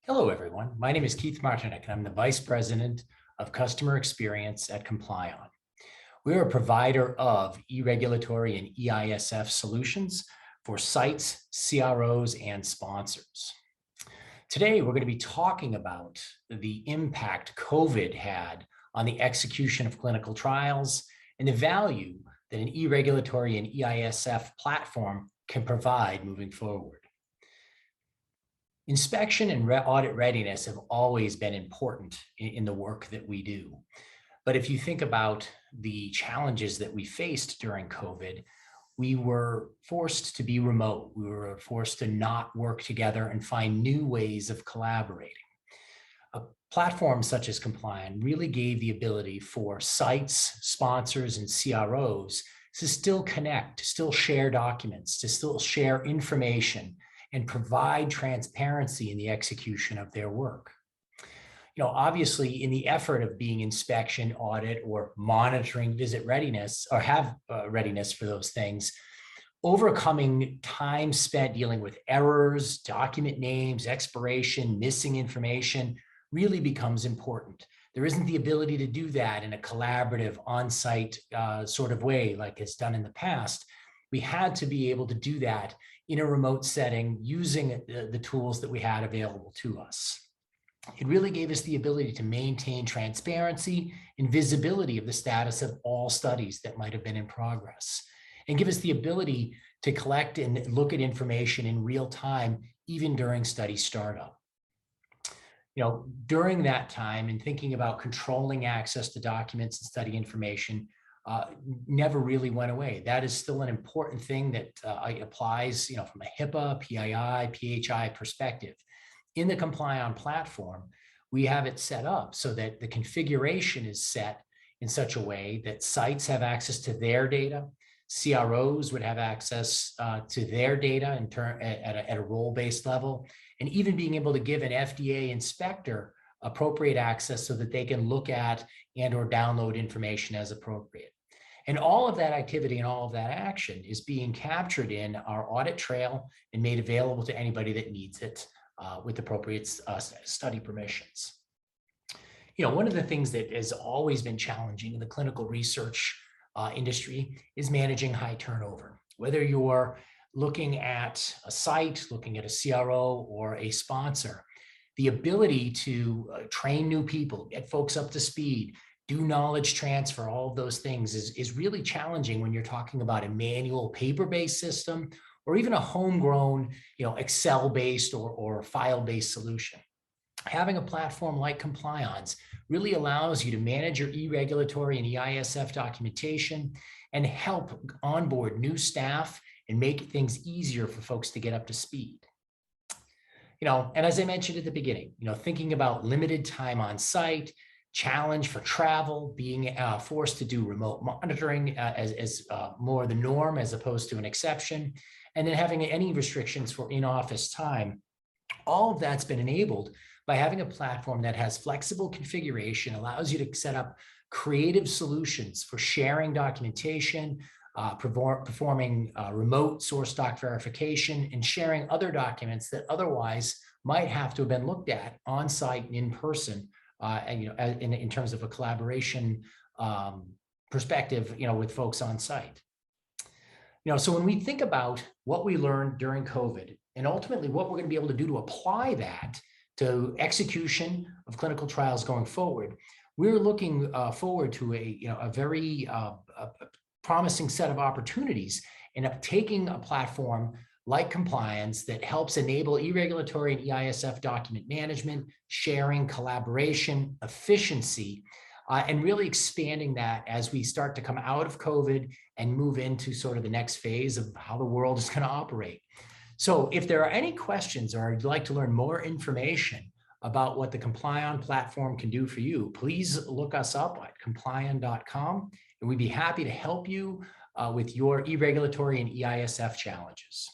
Hello, everyone. My name is Keith Martinek, and I'm the Vice President of Customer Experience at Complion. We're a provider of e-regulatory and EISF solutions for sites, CROs, and sponsors. Today, we're going to be talking about the impact COVID had on the execution of clinical trials and the value that an e-regulatory and EISF platform can provide moving forward. Inspection and audit readiness have always been important in the work that we do. But if you think about the challenges that we faced during COVID, we were forced to be remote. We were forced to not work together and find new ways of collaborating. A platform such as Complion really gave the ability for sites, sponsors, and CROs to still connect, to still share documents, to still share information, and provide transparency in the execution of their work. Obviously, in the effort of being inspection, audit, or monitoring visit readiness, or have readiness for those things, overcoming time spent dealing with errors, document names, expiration, missing information really becomes important. There isn't the ability to do that in a collaborative, on-site sort of way like it's done in the past. We had to be able to do that in a remote setting using the tools that we had available to us. It really gave us the ability to maintain transparency and visibility of the status of all studies that might have been in progress, and give us the ability to collect and look at information in real time, even during study startup. During that time and thinking about controlling access to documents and study information never really went away. That is still an important thing that applies, from a HIPAA, PII, PHI perspective. In the Complion platform, we have it set up so that the configuration is set in such a way that sites have access to their data, CROs would have access to their data at a role-based level, and even being able to give an FDA inspector appropriate access so that they can look at and or download information as appropriate. And all of that activity and all of that action is being captured in our audit trail and made available to anybody that needs it with appropriate study permissions. One of the things that has always been challenging in the clinical research industry is managing high turnover. Whether you're looking at a site, looking at a CRO or a sponsor, the ability to train new people, get folks up to speed, do knowledge transfer, all of those things is really challenging when you're talking about a manual paper-based system or even a homegrown, Excel-based or file-based solution. Having a platform like Complion's really allows you to manage your e-regulatory and EISF documentation and help onboard new staff and make things easier for folks to get up to speed. And as I mentioned at the beginning, thinking about limited time on site, challenge for travel, being forced to do remote monitoring as more the norm as opposed to an exception, and then having any restrictions for in-office time. All of that's been enabled by having a platform that has flexible configuration, allows you to set up creative solutions for sharing documentation, performing remote source doc verification, and sharing other documents that otherwise might have to have been looked at on site and in person, in terms of a collaboration perspective, with folks on site. So when we think about what we learned during COVID and ultimately what we're going to be able to do to apply that to execution of clinical trials going forward, we're looking forward to a very promising set of opportunities in taking a platform like Complion's that helps enable e-regulatory and EISF document management, sharing, collaboration, efficiency, and really expanding that as we start to come out of COVID and move into sort of the next phase of how the world is going to operate. So if there are any questions or you'd like to learn more information about what the Complion platform can do for you, please look us up at complion.com, and we'd be happy to help you with your e-regulatory and EISF challenges.